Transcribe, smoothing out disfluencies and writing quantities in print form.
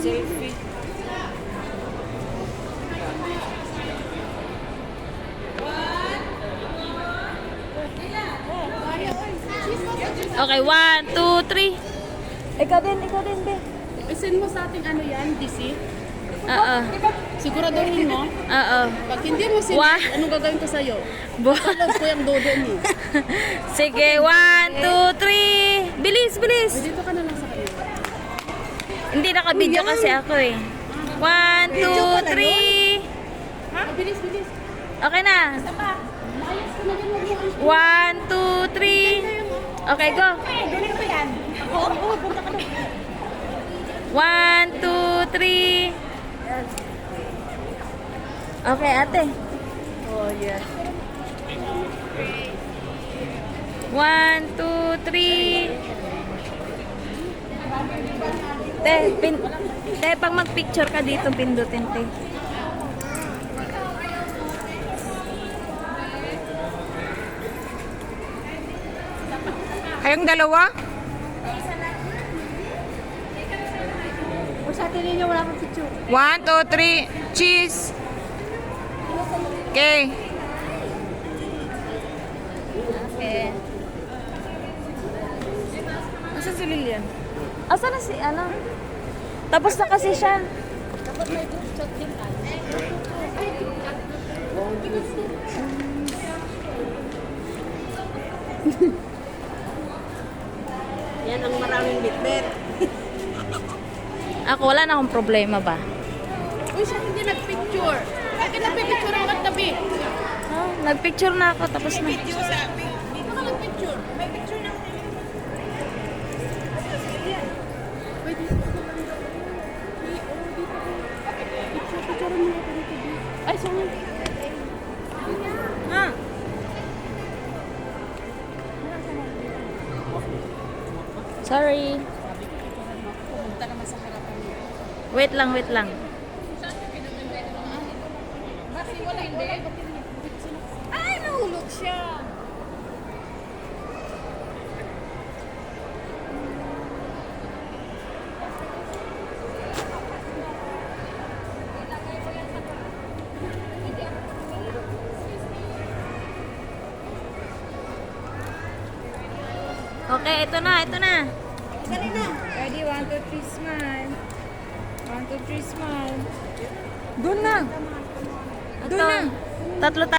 Selfie. Okay, 1, 2, 3. Ikaw din, be. I-send mo sa ating ano yan, DC? Oo. Siguraduhin mo. Oo. Pag hindi mo send, anong gagawin ko sa'yo? Talog ko yung dodo mo. Sige, 1, 2, 3. Bilis. Dito ka na lang sa kanila. Hindi naka-video kasi ako eh. 1, 2, 3. Ha? Bilis. Okay na. Layas ka na din mo. 1, 2, 3. Okay, go. Galing ko yan. Oo, punta ka doon. 1, 2, 3. Okay, ate. Oh, yes. 1, 2, 3. Te, pag mag-picture ka dito, pindutin, te. Kayong dalawa? O sa atin ninyo, wala pang picture. 1, 2, 3. Cheese. Okay. Okay. Asa si Lilian? Asa na si, ano? Tapos na kasi siya. Dapat may group chat din ka. Yan ang maraming bitbit. Ako, wala na akong problema ba? Uy, siya hindi nag-picture. Bakit nag-picture ang katabi? Oh, nag-picture na ako, tapos na. Baka nag-picture. May picture na. Pwede. Picture mo na dito. Ay, sorry. Ha? Sorry. Pumunta naman sa harapan mo. Wait lang. Bakit wala hindi? Ay, nahulog siya. Okay, ito na. Dali na. Ready? 1, 2, 3, smile. 1, 2, 3, smile. Doon na. Ito. Tatlo tayo.